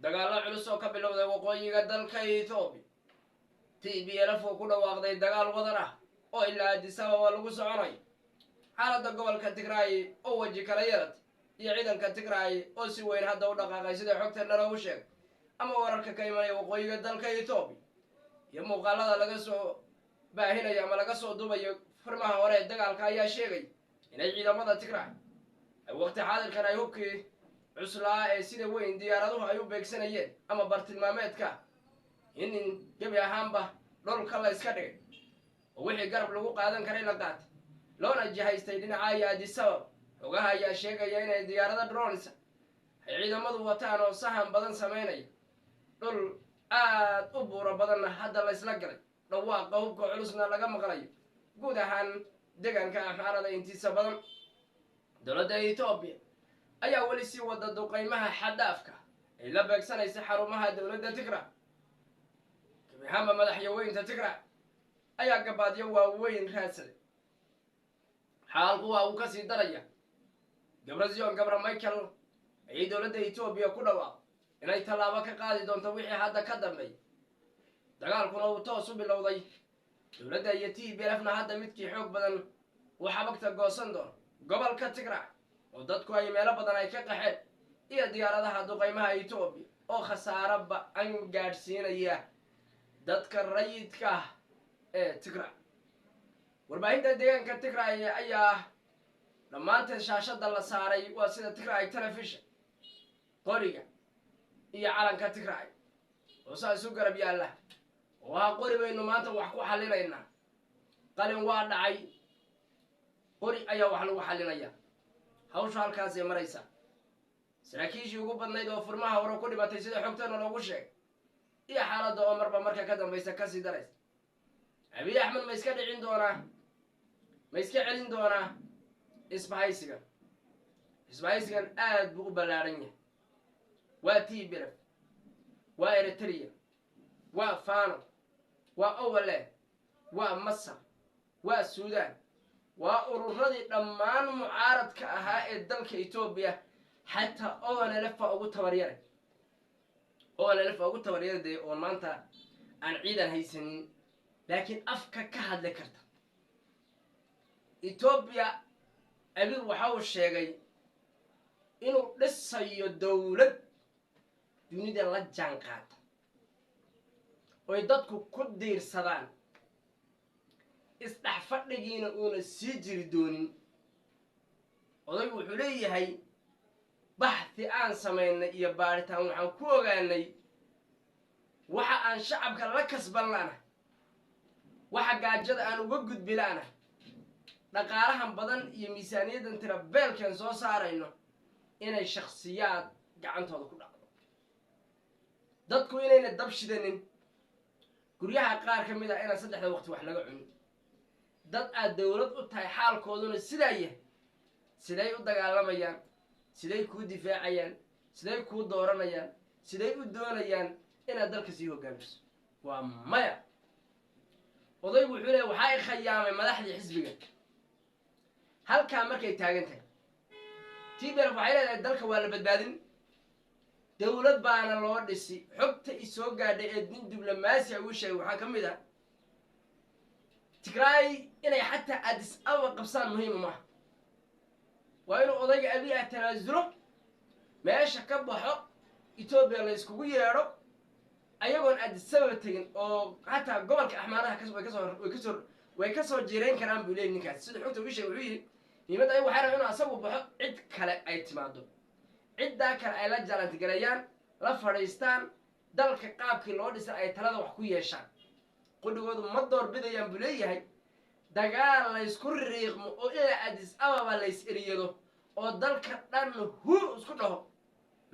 dagaalo culus oo ka bilowday waqooyiga dalka Ethiopia TPLF oo ku dhawaaqday dagaal wadan ah oo ilaa Addis Ababa lagu soconayo xaaladda gobolka Tigray oo waji kala yeelatay iyo ciidanka Tigray oo si weyn hadda u dhaqaaqay sida xogta lagu sheegay ama wararka ka imanaya waqooyiga dalka Ethiopia iyo muuqaalada laga soo baahinayo ama laga soo duubayo furmaha hore ee dagaalka ayaa sheegay inay ciidamada Tigray ay waqti xaadirkan ay hubkii cuslaa ee sida weyn diyaaraduhu ay u beegsanayeen ama bartilmaameedka in gabi ahaanba dhulka la iska dhigay oo wixii garab lagu qaadan karay la qaatay loona jihaystay dhinaca Addis Ababa xogaha ayaa sheegaya inay diyaarada drones ay ciidamadu wataan oo sahan badan sameynaya dhul aad u buuro badanna hadda la isla galay dhawaaqa hubka culusna laga maqlayo guud ahaan deegaanka Amxaarada intiisa badan dowladda Ethiopia ayaa weli sii wada duqeymaha xadaafka ay la beegsanaysa xarumaha dowladda Tigray kabihaanba madaxweynta Tigray ayaa gabaadyo waaweyn raadsaday xaalku waa uu ka sii daraya Gabra Michael ay dowladda Ethiopia ku dhawaaqay inay tallaabo ka qaadi doonto wixii hadda ka dambeeyay dagaalkuna uu toos u bilowday dowladda iyo TPLFna hadda midkii xoog badan uu xabagta goosan doono gobolka Tigray oo dadku ay meelo badan ay ka qaxeen iyo diyaaradaha duqeymaha Ethiopia oo khasaaro ba'an gaadhsiinaya dadka rayidka ah ee Tigray warbaahinta deegaanka Tigray ayaa dhammaanteen shaashada la saaray waa sida Tigray television qoriga iyo calanka Tigray oo saas u garab yaala oo qori baynu maanta wax ku xalinaynaa qalin waa dhacay qori ayaa wax lagu xalinaya hawsha halkaas ay maraysa saraakiishii ugu badnayd oo furmaha hore ku dhimatay sida xogtana loogu sheegay iyo xaaladda oo marka ka dambaysa ka sii daraysa Abiy Ahmed ma iska celin doonaa isbahaysigan aad buu u ballaaran yahay waa TPLF waa Eritrea waa Fano waa Owale waa Masar waa Suudaan waa ururadii dhammaan mucaaradka ahaa ee dalka Ethiopia xataa ONLF ugu tabaryaray oo maanta aan ciidan haysanin laakiin afka ka hadli karta Ethiopia Abiy waxa uu sheegay inuu dhisayo dawlad dunida la jaan qaata oo dadku ku diirsadaan isdhaxfadhigiina uuna sii jiri doonin odaygu wuxuu leeyahay baxthi aan sameynay iyo baaritaan waxaan ku ogaanay waxa aan shacabka la kasban laana waxa gaajada aan uga gudbi laana dhaqaalahan badan iyo miisaaniyadan tira beelkan soo saarayno inay shakhsiyaad gacantooda ku dhacdo dadku inayna dab shidanin guryaha qaar ka mid ah inaan saddexda waqti wax laga cunin dad aad dawlad u tahay xaalkooduna sidaa yahay siday u dagaalamayaan siday kuu difaacayaan siday kuu dooranayaan siday u doonayaan inaad dalka sii hogaamiso waa maya odaygu wuxuu leeyahay waxaa ay khayaamay madaxdii xisbiga halkaa markay taagan tahay TPLF waxay leedahay dalka waa la badbaadin dawlad baana loo dhisi xogta isoo gaadhay ee nin diblomaasi uu sheegay waxaa ka mid ah Tigray inay xataa Addis Ababa qabsaan muhiim ma waa inuu odayga Abiy Ahmed tanaasulo meesha ka baxo Ethiopia la iskugu yeero ayagoon Addis Ababa tagin oo xataa gobolka Axmaaraha way ka soo jiireen karaan buu leeyahay ninkaas sida xogta uu sheegay wuxuu yiri niimada ay waxay rabaan inuu asagu baxo cid kale ay timaado cidda kale ay la jalantigalayaan la fadhiistaan dalka qaabkii loo dhisay ay talada wax ku yeeshaan qudhigoodu ma door bidayaan buu leeyahay dagaal la isku riiqmo oo ilaa Addis Ababa la is eriyado oo dalka dhan hur isku dhaho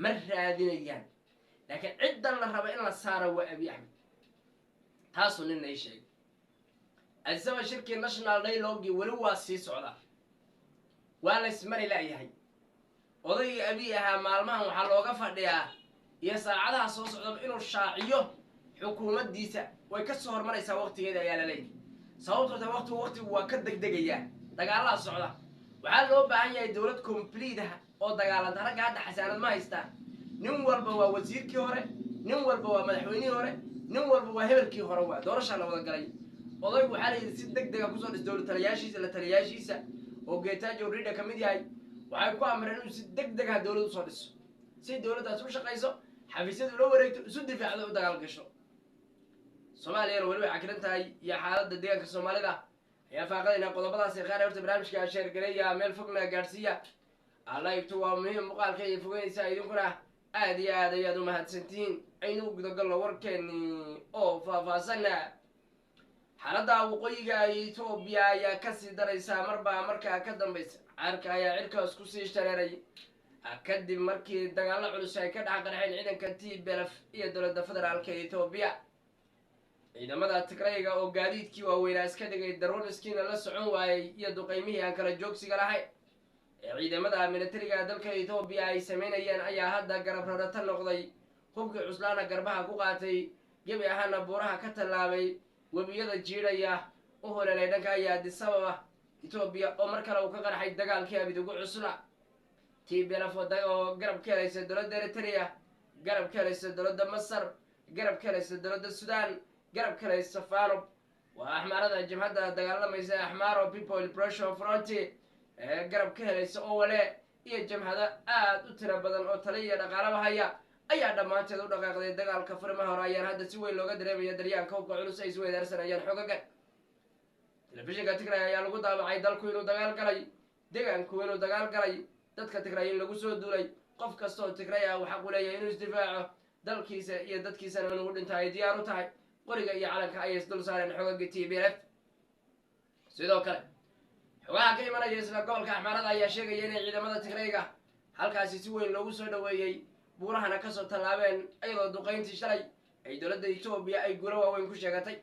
ma raadinayaan laakiin ciddan la raba in la saaro waa Abiy Ahmed taasoo nin ay sheegay Addis Ababa shirkii National Dialogue wali waa sii socdaa waa la ismari laayahay odayga Abiy ahaa maalmahan waxaa looga fadhiyaa iyo saacadaha soo socda inuu shaaciyo xukuumaddiisa way ka soo hormaraysaa waqtigeeda ayaa la leeyahay sababtoo waqtigu waa ka degdegaya dagaalada socda waxaa loo baahan yahay dawlad complete ah oo dagaalanta ragga hadda xasaanad ma haystaan nin walba waa wasiirkii hore nin walba waa madaxweynihii hore nin walba waa hebelkii hore waa doorashaa la wada galay odaygu waxaa layidhi si deg dega kusoo dhis dowla taliyaashiisa la taliyaashiisa oo Getachew Rida ka mid yahay waxay ku amreen inuu si deg deg ah dowladda usoo dhiso si dowladdaas u shaqayso xafiisyadu loo wareegto isu difaacdo u dagaal gasho soomaaliyana weli way cakiran tahay iyo xaaladda deegaanka soomaalida ayaa faaqadaynaa qodobadaas ee qaar horta barnaamijka sheergareeya meel fogna gaadhsiiya allaigtu waa muhiim muuqaalka iyo fogeynaysa idinkuna aad iyo aad ayaad u mahadsantihiin aynu gudagalno warkeeni oo faahfaahsana xaaladda waqooyiga Itoobiya ayaa kasii daraysa marba markaa ka dambaysa caarka ayaa cirkaas ku sii shareeray kadib markii dagaalo culus ay ka dhex qarxeen ciidanka TPLF iyo dowladda federaalka Itoobiya ciidamada Tigrayga oo gaadiidkii waaweynaa iska dhigay darooniskiina la socon waayay iyo duqeymihii aan kala joogsiga lahayn ciidamada militariga dalka Itoobiya ay sameynayeen ayaa hadda garab rarata noqday hubkii cuslaana garbaha ku qaatay gebi ahaana buuraha ka tallaabay webiyada jiidhaya u holeelay dhanka Addis Ababa Itoobiya oo mar kale uu ka qarxay dagaalkii abid ugu cusla TPLF oo garab ka helaysa dowladda Eritrea garab ka helaysa dowladda Masar garab ka helaysa dowladda Sudan garab ka helaysa Fano waa axmaarada jabhadda dagaalamaysa Axmaro People Liberation Front garab ka helaysa oo wale iyo jamhada aad u tiro badan oo taliya dhaqaalaha haya ayaa dhamaanteed u dhaqaaqday dagaalka farimaha hore ayaan hadda si weyn looga dareemaya daryaanka hubka culus ay isweydaarsanayaan xogagan telefishinka Tigray ayaa lagu daabacay dalku inuu dagaal galay deegaanku inuu dagaal galay dadka Tigray in lagu soo duulay qof kasta oo Tigray ah waxa uu leeyahay inuu isdifaaco dalkiisa iyo dadkiisana inuu dhinto ay diyaar u tahay qoriga iyo calanka ay isdul saareen xogaga TPLF sidoo kale xogaha ka imanaya isla gobolka axmaarada ayaa sheegaya inay ciidamada Tigrayga halkaasi si weyn loogu soo dhaweeyay buurahana ka soo tallaabeen iyadoo duqeyntii shalay ay dowladda Itoobiya ay guulo waaweyn ku sheegatay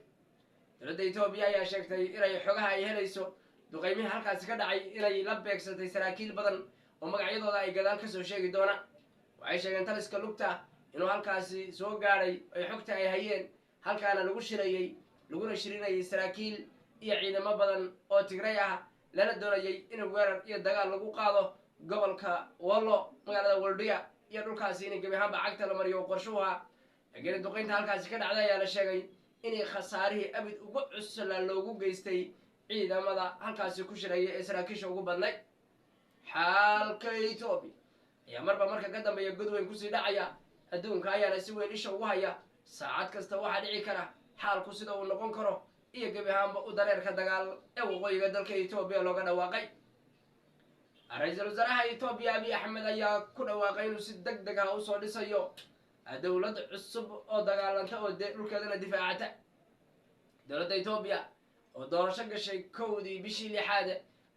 dowladda Itoobiya ayaa sheegtay inay xogaha ay helayso duqeymihii halkaasi ka dhacay inay la beegsatay saraakiil badan oo magacyadooda ay gadaal ka soo sheegi doonaan waxay sheegeen taliska lugta inuu halkaasi soo gaadhay ay xogta ay hayeen halkaana lagu shirayay laguna shirinayay saraakiil iyo ciidamo badan oo Tigray ah lana doonayay in weerar iyo dagaal lagu qaado gobolka Wallo magaalada Waldhiya iyo dhulkaasi in gabi ahaanba cagta la mariyo qorshuha laakiin duqeynta halkaasi ka dhacday ayaa la sheegay inay khasaarihii abid ugu cusla loogu geystay ciidamada halkaasi ku shiraya ee saraakiisha ugu badnay xaalka Itoobiya ayaa marba marka ka dambeeya godweyn kusii dhacaya adduunka ayaana si weyn isha ugu haya saacad kasta waxaa dhici kara xaalku sida uu noqon karo iyo gabi ahaanba u dareerka dagaal ee waqooyiga dalka Itoobiya looga dhawaaqay ra'iisul wasaaraha Itoobiya Abiy Ahmed ayaa ku dhawaaqay inuu si deg deg ah u soo dhisayo dowlad cusub oo dagaalanta oo dhulkeedana difaacata dowladda Itoobiya oo doorasho gashay kowdii bishii lixaad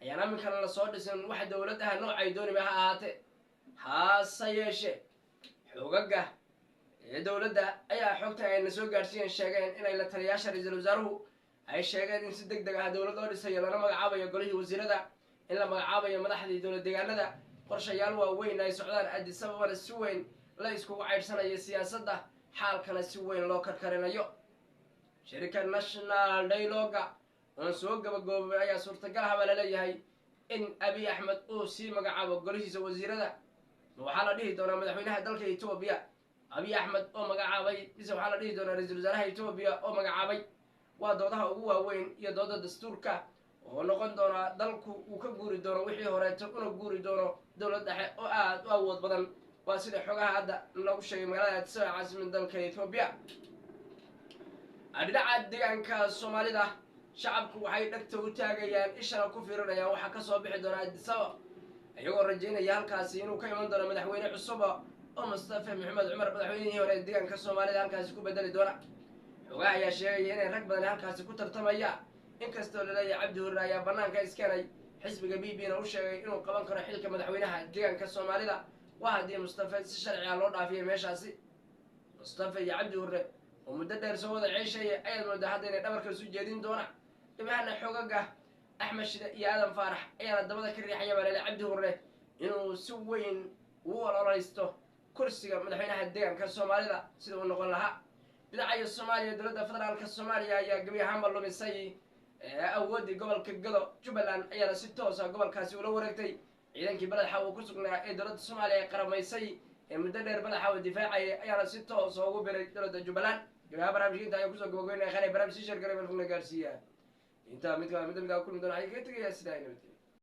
ayaan aminkan la soo dhisin wax dowlad ah noocay dooniba ha ahaatee hase yeeshee xogaga dowladda ayaa xogta ayna soo gaarsiiyeen sheegeen inay la taliyaasha ra'iisul wasaaruhu ay sheegeen in si deg deg ah dowlad loo dhisayo lana magacaabayo golihii wasiirada in la magacaabayo madaxdii dowlad deegaanada qorshayaal waaweyn ay socdaan Addis Ababa si weyn la iskugu ceyrsanayo siyaasadda xaalkana si weyn loo karkarinayo shirka National Dialogue oo soo gabagaboobay ayaa suurtagal ah la leeyahay in Abiy Ahmed uu si magacaabo golihiisa wasiirada waxaa la dhihi doonaa madaxweynaha dalka Itoobiya Abiy Ahmed oo magacaabay waxaa la dhihi doonaa ra'iisul wasaaraha Itoobiya oo magacaabay waa doodaha ugu waaweyn iyo dooda dastuurka oo noqon doona dalku uu ka guuri doono wixii horeeto una guuri doono dowlad dhexe oo aad u awood badan waa sida xogaha hadda lagu sheegay magaalada Addis Ababa caasimadda dalka Itoobiya dhinaca deegaanka Soomaalida shacabku waxay dhagta u taagayaan ishana ku fiirinayaan waxa ka soo bixi doona Addis Ababa iyagoo rajaynaya halkaasi inuu ka iman doono madaxweyne cusub oo Mustafa Maxamed Cumar madaxweynihii hore deegaanka Soomaalida halkaasi ku bedeli doona xogaha ayaa sheegaya inay rag badan halkaasi ku tartamaya inkastoo la leeyahay Cabdi Hurre ayaa banaanka iskeenay xisbiga BBna u sheegay inuu qaban karo xilka madaxweynaha deegaanka Soomaalida waa haddii Mustafa si sharci ah loo dhaafiyay meeshaasi Mustafa iyo Cabdi Hurre oo muddo dheer soo wada ceeshaya ayaa moodaa hadda inay dhabarka isu jeedin doona dhibahana xogaga Axmed Shide iyo Aadan Faarax ayaana dabada ka riixaya balele Cabdi Hurre inuu si weyn u ololeysto kursiga madaxweynaha deegaanka Soomaalida sida uu noqon lahaa dhinaca Soomaaliya dowladda federaalka Soomaaliya ayaa gabi ahaanba lumisay awoodii gobolka Gado Jubbaland ayaana si toos ah gobolkaasi ula wareegtay ciidankii badaxa uu ku sugnaa ee dowladda Soomaaliya ay qaramaysay مدة دير بلحة والدفاع أيانا ستة صوغو دولة جبلان جماعة برامج انت يكوسو جوجوين خلي برامج شركة في الفن قارسية انت مثل كل مدن حقيقة يا سيدي